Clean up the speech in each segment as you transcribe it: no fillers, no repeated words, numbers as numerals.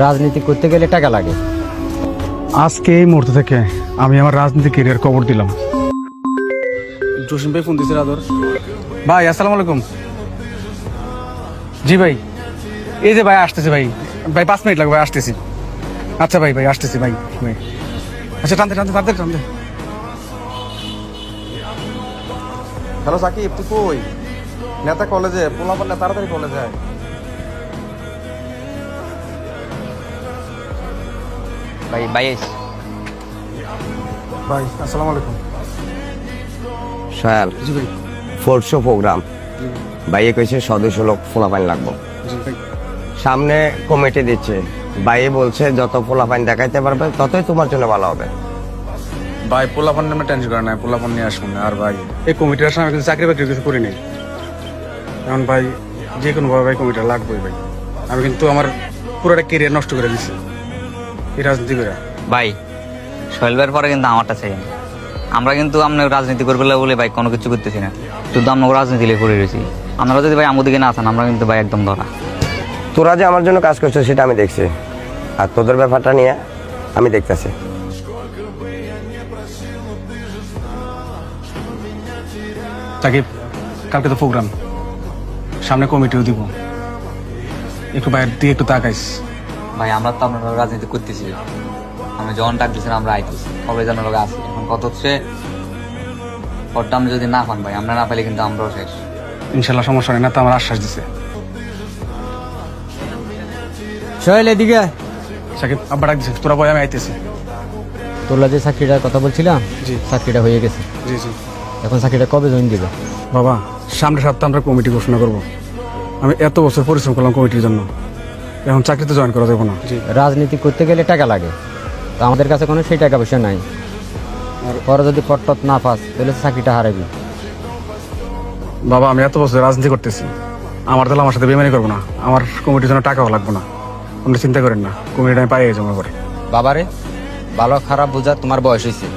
রাজনীতি করতে গেলে টাকা লাগে। আজকে এই মুহূর্ত থেকে আমি আমার রাজনীতি ক্যারিয়ার কবর দিলাম। জসিম ভাই ফোন দিছে আদর ভাই। আসসালামু আলাইকুম। জি ভাই, এই যে ভাই আসতেছে ভাই। ভাই 5 মিনিট লাগবে, ভাই আসতেছি। আচ্ছা ভাই, ভাই আসতেছি ভাই। আচ্ছা টানতে টানতে টানতে টানতে। হ্যালো সাকিব, তুই কই? নেতা কলেজে, পোলাপান না তাড়াতাড়ি কলেজে আয়। ভাই বাইশ ভাই আসসালামু আলাইকুম। সোহেল জি ভাই। ফোর্টশো প্রোগ্রাম বাইয়ে কইছে সদস্য লোক ফোলাপাইন লাগবো। জি ভাই। সামনে কমিটি দিচ্ছে, বাইয়ে বলছে যত ফোলাপাইন দেখাইতে পারবে ততই তোমার জন্য ভালো হবে। ভাই পোলাপান নামে টেনশন করে না, পোলাপান নিয়ে আসুন। আর ভাই এই কমিটির আসলে আমি কিন্তু চাকরি বাকরি কিছু করি নাই। এখন ভাই যে কোনো ভাবে ভাই কমিটি লাগবেই ভাই। আমি কিন্তু আমার পুরোটা ক্যারিয়ার নষ্ট করে দিচ্ছি এই রাজনীতি করে। ভাই শৈলবের পরে কিন্তু আমারটা চাই। আমরা কিন্তু আপনার রাজনীতি করবে বলে ভাই কোনো কিছু করতেছি না, শুধু আমরা রাজনীতি লিয়ে পড়ে রয়েছি। আপনারা যদি ভাই আমাদের দিকে না আসেন আমরা কিন্তু ভাই একদম ধরা। তোরা যে আমার জন্য কাজ করছো সেটা আমি দেখছি, আর তোদের ব্যাপারটা নিয়ে আমি দেখতেছি। সাকিব, কালকে তো প্রোগ্রাম, সামনে কমিটিও দিব, একটু বাইরের দিকে একটু তাকাইস। ভাই আমরা তো আপনারা রাজনীতি করতেছি, আমি যখন ডাক দিচ্ছেন আমরা আইতেছি, সবাই যেন লোক আসি। এখন কত হচ্ছে পরটা আমরা যদি না পান ভাই, আমরা না পাইলে কিন্তু আমরাও শেষ। ইনশাল্লাহ সমস্যা নেই, না তো আমার আশ্বাস দিছে। সোহেল এদিকে। সাকিব আব্বা ডাক দিছে, তোরা বয় আমি আইতেছি। তোলা যে চাকরিটার কথা বলছিলাম, জি। চাকরিটা হয়ে গেছে। জি জি। এখন চাকরিটা কবে জয়েন দিবে? বাবা সামনের সপ্তাহে আমরা কমিটি ঘোষণা করব। আমি এত বছর পরিশ্রম করলাম কমিটির জন্য, এখন চাকরিতে জয়েন করা যাবে না। জি। রাজনীতি করতে গেলে টাকা লাগে, তো আমাদের কাছে কোনো সেই টাকা পয়সা নাই। আর পরে যদি পট্টত না পাস তাহলে চাকরিটা হারাবি। বাবা আমি এত বছর রাজনীতি করতেছি, আমার তাহলে আমার সাথে বেমানি করবো না। আমার কমিটির জন্য টাকাও লাগবে না, আপনি চিন্তা করেন না, কমিটিটা আমি পাই যাবো এবার। বাবারে, ভালো খারাপ বোঝা তোমার বয়স হয়েছে,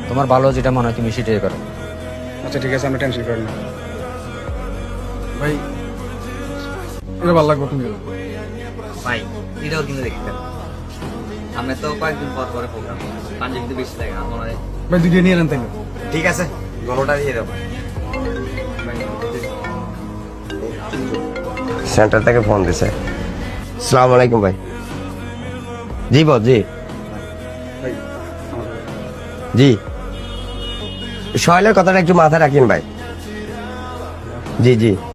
তোমার ভালো যেটা মনে হয় তুমি সেটাই করো। আচ্ছা ঠিক আছে, আমি টেনশন করেন না ভাই। এটা ভালো লাগবে তুমি। ভাই এটাও কিন্তু দেখতে আমি তো কয়েকদিন পর পরে প্রোগ্রাম পাঞ্জাব কিন্তু বেশি লাগে আমার। ভাই দুটো নিয়ে নেন তাইলে। ঠিক আছে, গলোটা দিয়ে দেবো। সেন্টার থেকে ফোন দিছে। আসসালামু আলাইকুম ভাই। জি বল। জি জি, সোহেলের কথাটা একটু মাথায় রাখেন ভাই। জি জি।